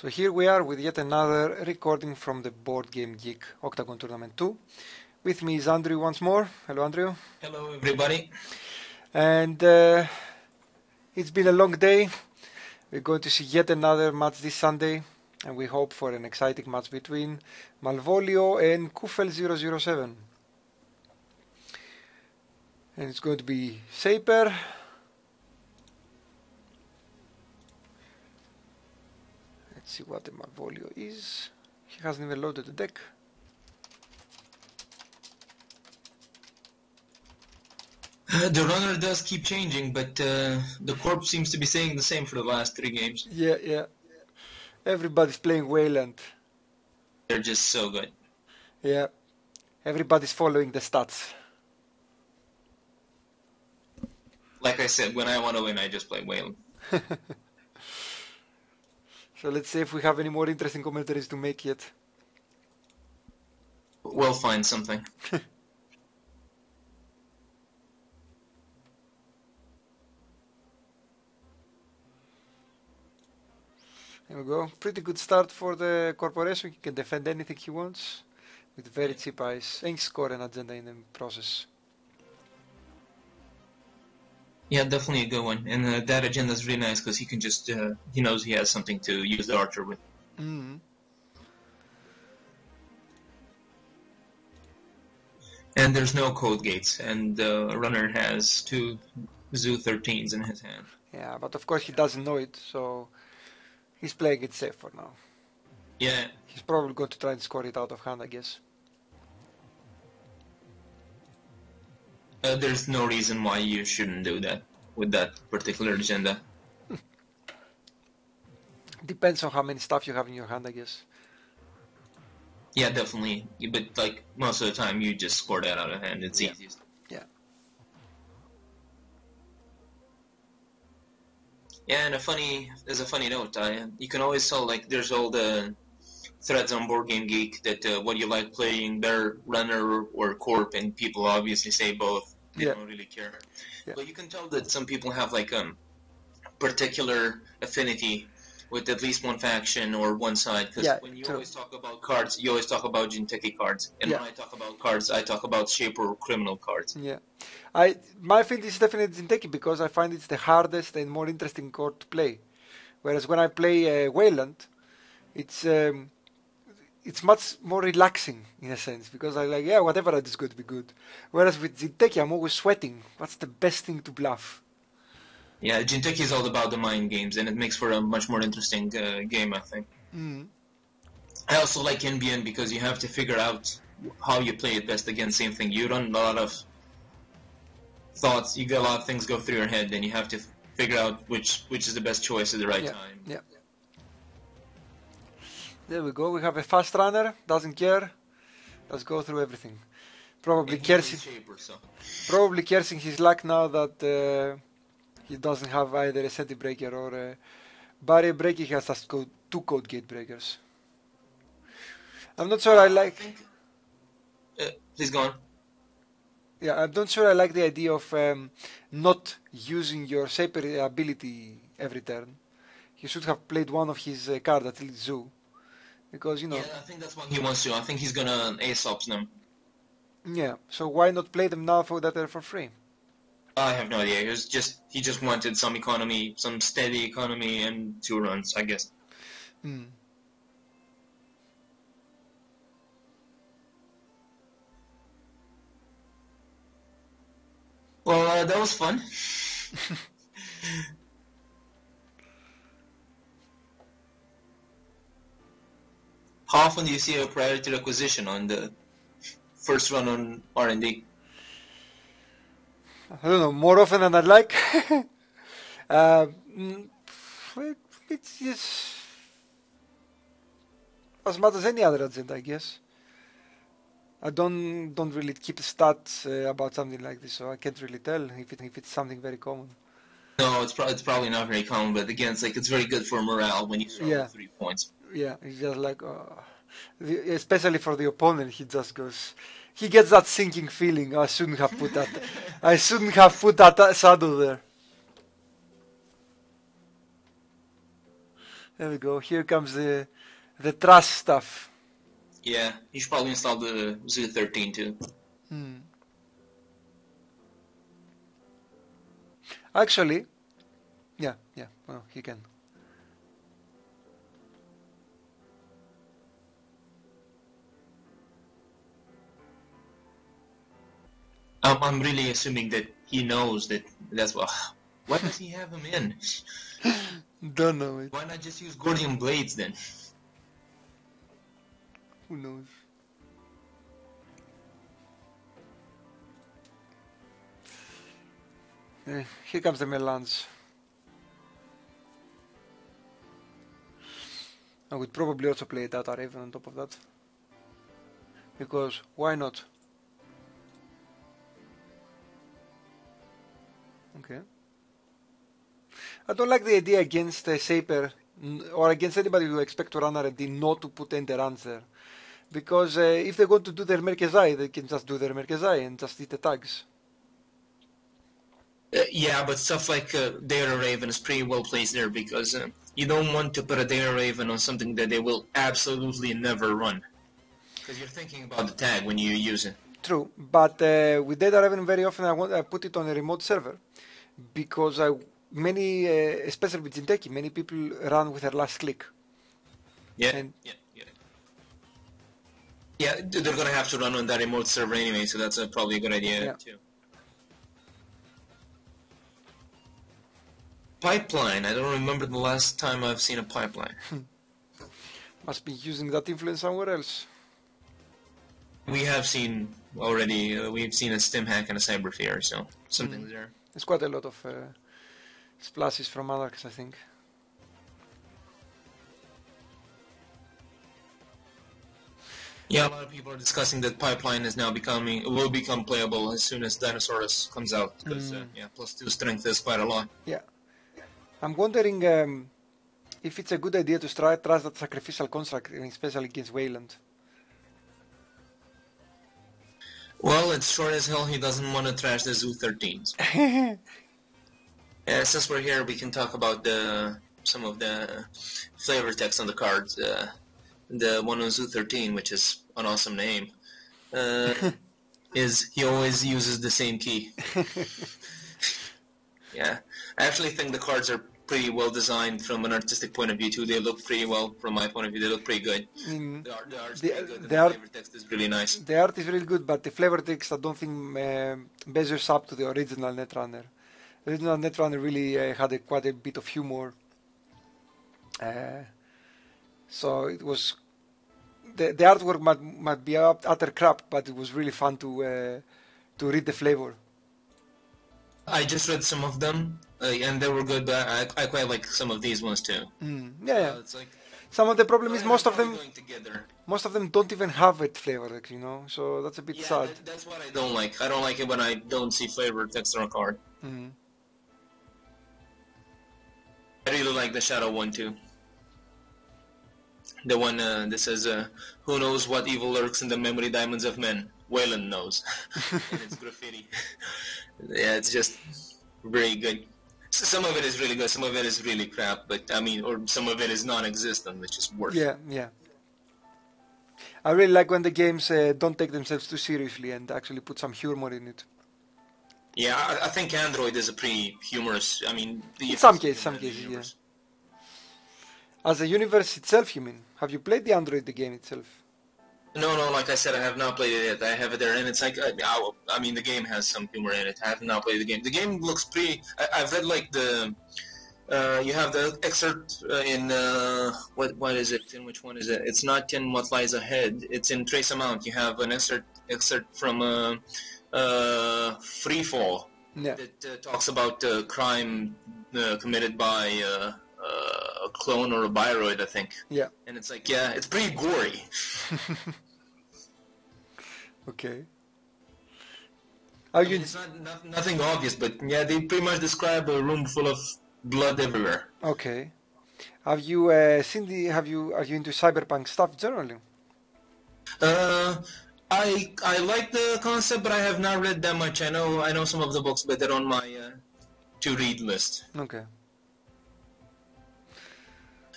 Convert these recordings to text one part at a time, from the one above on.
So here we are with yet another recording from the Board Game Geek Octagon Tournament 2. With me is Andrew once more. Hello, Andrew. Hello, everybody. And it's been a long day. We're going to see yet another match this Sunday, and we hope for an exciting match between Malvolio and Kufel007. And it's going to be Saper. Let's see what the Malvolio is. He hasn't even loaded the deck. The runner does keep changing, but the corp seems to be saying the same for the last 3 games. Yeah. Everybody's playing Wayland. They're just so good. Yeah. Everybody's following the stats. Like I said, when I want to win, I just play Whale. So let's see if we have any more interesting commentaries to make yet. We'll find something. There we go. Pretty good start for the corporation. He can defend anything he wants with very cheap eyes. And score an agenda in the process. Yeah, definitely a good one. And that agenda is really nice because he can just, he knows he has something to use the archer with. Mm-hmm. And there's no code gates, and the runner has 2 Zoo 13s in his hand. Yeah, but of course he doesn't know it, so he's playing it safe for now. Yeah. He's probably going to try and score it out of hand, I guess. There's no reason why you shouldn't do that with that particular agenda. Depends on how many stuff you have in your hand, I guess. Yeah, definitely. But like most of the time, you just score that out of hand. It's easiest. Yeah. Yeah, and as a funny note, you can always tell, like, there's all the threads on Board Game Geek that what you like playing, better runner or corp, and people obviously say both. They don't really care. Yeah. But you can tell that some people have like particular affinity with at least one faction or one side, because when you always talk about cards, you always talk about Jinteki cards, and when I talk about cards, I talk about shape or criminal cards. Yeah, my field is definitely Jinteki because I find it's the hardest and more interesting card to play. Whereas when I play Wayland, it's much more relaxing in a sense because I like, yeah, whatever I do is going to be good. Whereas with Jinteki, I'm always sweating. What's the best thing to bluff? Yeah, Jinteki is all about the mind games, and it makes for a much more interesting game, I think. Mm. I also like NBN because you have to figure out how you play it best. Again, same thing. You run a lot of thoughts. You get a lot of things go through your head, and you have to figure out which is the best choice at the right time. Yeah. There we go. We have a fast runner. Doesn't care. Let's go through everything. Probably cursing his luck now that he doesn't have either a senti breaker or a barrier breaker. He has just 2 code gate breakers. I'm not sure I like. Please go on. Yeah, I'm not sure I like the idea of not using your Saper ability every turn. He should have played one of his cards, at least Zoo. Because, you know. Yeah, I think that's what he wants to. I think he's gonna Aesops them. Yeah, so why not play them now that they're for free? I have no idea. He just wanted some economy, some steady economy, and 2 runs, I guess. Hmm. Well, that was fun. How often do you see a priority requisition on the first run on R&D? I don't know, more often than I'd like. It's just as much as any other agenda, I guess. I don't really keep stats about something like this, so I can't really tell if it's something very common. No, it's probably not very common, but again, it's very good for morale when you start with 3 points. Yeah, it's just like, especially for the opponent, he just goes. He gets that sinking feeling. I shouldn't have put that. I shouldn't have put that shadow there. There we go. Here comes the trust stuff. Yeah, you should probably install the Zoo13 too. Actually, yeah, well, he can. I'm really assuming that he knows that's what. What does he have him in? Don't know it. Why not just use Gordian blades then? Who knows? Here comes the melange. I would probably also play Data Raven on top of that. Because why not? Okay. I don't like the idea against Saper or against anybody who expect to run R&D not to put enter answer. Because if they're going to do their Merkezai, they can just do their Merkezai and just eat the tags. Yeah, but stuff like Data Raven is pretty well placed there because you don't want to put a Data Raven on something that they will absolutely never run. Because you're thinking about the tag when you use it. True, but with Data Raven very often I put it on a remote server because many, especially with Jinteki, many people run with their last click. Yeah, yeah, they're going to have to run on that remote server anyway, so that's probably a good idea too. Pipeline. I don't remember the last time I've seen a pipeline. Must be using that influence somewhere else. We have seen already, we've seen a stim hack and a cyber fear, so something's there. There's quite a lot of splashes from Monarchs, I think. Yeah, a lot of people are discussing that Pipeline is now will become playable as soon as Dinosaurus comes out, because yeah, +2 strength is quite a lot. Yeah. I'm wondering if it's a good idea to trust that sacrificial construct, especially against Wayland. Well, it's sure as hell he doesn't want to trash the Zoo13s. Since we're here, we can talk about some of the flavor text on the cards. The one on Zoo13, which is an awesome name, is he always uses the same key. Yeah, I actually think the cards are pretty well designed from an artistic point of view too. They look pretty well from my point of view. They look pretty good. The art's pretty good. The flavor text is really nice. The art is really good, but the flavor text I don't think measures up to the original Netrunner. The original Netrunner really had quite a bit of humor. So it was the artwork might be utter crap, but it was really fun to read the flavor. I just read some of them, and they were good, but I quite like some of these ones too. Yeah. It's like, some of the problem is most of them don't even have it flavor, you know. So that's a bit sad. That's what I don't like. I don't like it when I don't see flavor text on a card. I really like the Shadow one too. The one that says, "Who knows what evil lurks in the memory diamonds of men? Wayland knows." And it's graffiti. Yeah, it's just very good. Some of it is really good, some of it is really crap, but I mean, or some of it is non-existent, which is worse. Yeah. I really like when the games don't take themselves too seriously and actually put some humor in it. Yeah, I think Android is a pretty humorous. I mean, in some cases, yeah. As a universe itself, you mean? Have you played the Android the game itself? No, like I said, I have not played it yet. I have it there, and it's like, I mean, the game has some humor in it. I have not played the game. The game looks pretty, I've read like you have the excerpt in, what is it? In which one is it? It's not in What Lies Ahead. It's in Trace Amount. You have an excerpt from Freefall that talks about crime committed by a clone or a biroid, I think. Yeah. And it's like, yeah, it's pretty gory. Okay. It's nothing obvious, but yeah, they pretty much describe a room full of blood everywhere. Okay. Have you seen are you into cyberpunk stuff generally? I like the concept, but I have not read that much. I know some of the books, but they're on my to read list. Okay.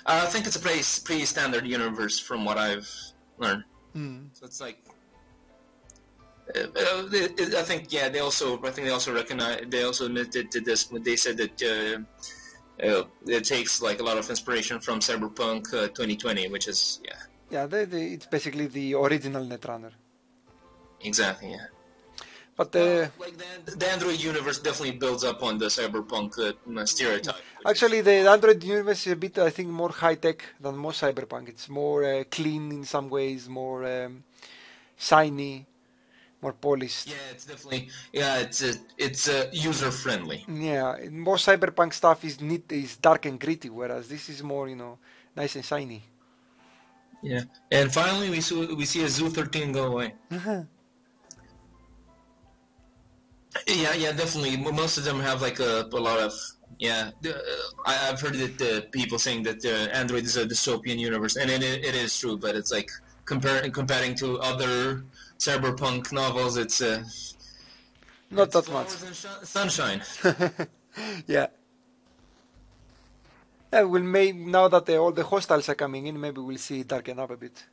I think it's a pretty standard universe from what I've learned. So it's like, I think they also admitted to this when they said that it takes like a lot of inspiration from Cyberpunk 2020, which is it's basically the original Netrunner. Exactly, yeah. But like the Android universe definitely builds up on the Cyberpunk stereotype. Actually, the Android universe is a bit, I think, more high-tech than most Cyberpunk. It's more clean in some ways, more shiny, more polished. Yeah, it's definitely it's user-friendly. Yeah, most Cyberpunk stuff is neat, is dark and gritty, whereas this is more, nice and shiny. Yeah, and finally we see a Zoo 13 go away. Yeah, definitely. Most of them have like a lot of I've heard that people saying that Android is a dystopian universe, and it is true. But it's like comparing to other cyberpunk novels, it's not that much. Sunshine. Yeah. Now that all the hostiles are coming in, maybe we'll see it darken up a bit.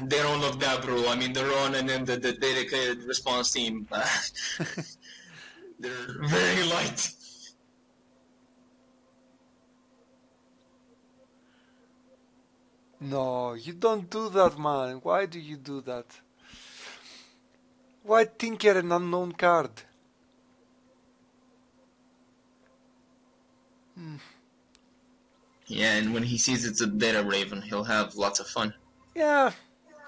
They don't look that brutal. I mean, the Ron and then the dedicated response team, they're very light. No, you don't do that, man. Why do you do that? Why tinker an unknown card? Yeah, and when he sees it's a Data Raven, he'll have lots of fun. Yeah,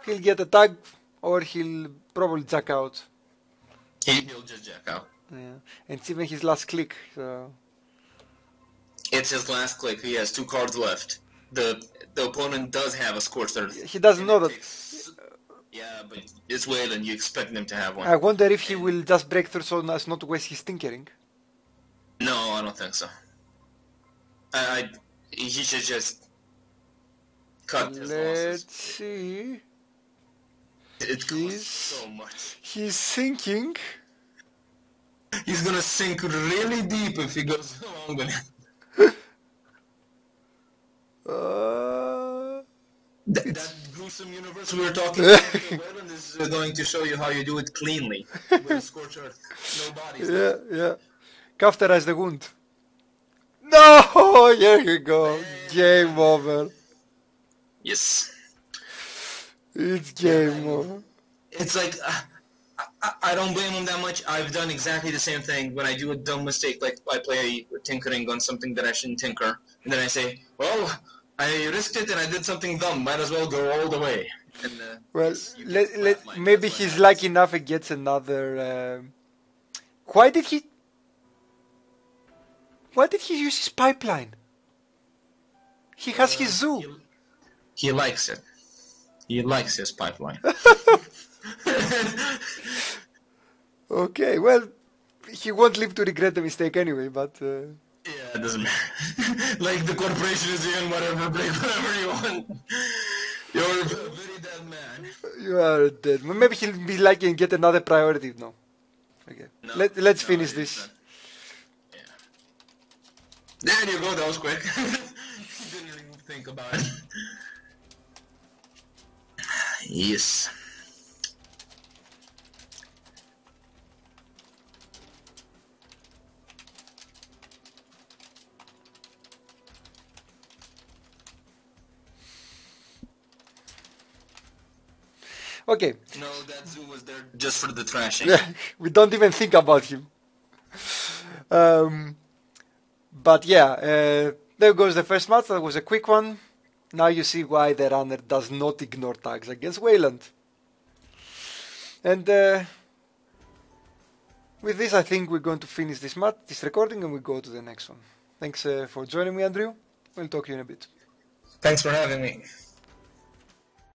he'll get a tag, or he'll probably jack out. He'll just jack out. Yeah, and it's even his last click. So. It's his last click. He has 2 cards left. The opponent does have a Scorched Earth. He doesn't know that. Yeah, but it's weird, and you expect him to have one. I wonder if he will just break through so as not to waste his tinkering. No, I don't think so. He should just cut his losses. Let's see. It costs so much. He's sinking. He's gonna sink really deep if he goes along with it. That gruesome universe we were talking about, Wayland is going to show you how you do it cleanly with a Scorched Earth. No bodies. Yeah. Cauterize the wound. No! Here you go. Game over. Yes. It's game over. It's like, I don't blame him that much. I've done exactly the same thing when I do a dumb mistake, like I play tinkering on something that I shouldn't tinker, and then I say, well, I risked it and I did something dumb, might as well go all the way. And, well, maybe he's lucky enough and gets another... Why did he use his pipeline? He has his zoo. He likes it. He likes his pipeline. Okay, well, he won't live to regret the mistake anyway, but... Yeah, it doesn't matter. Like, the corporation is in, whatever, break whatever you want. You're a very dead man. You are dead. Maybe he'll be lucky and get another priority. No. Okay. No, let's finish this. Yeah. There you go, that was quick. Didn't even think about it. Yes. Okay. No, that zoo was there just for the trashing. We don't even think about him. But yeah, there goes the first match. That was a quick one. Now you see why the runner does not ignore tags against Wayland. And with this, I think we're going to finish this recording, and we go to the next one. Thanks for joining me, Andrew. We'll talk to you in a bit. Thanks for having me.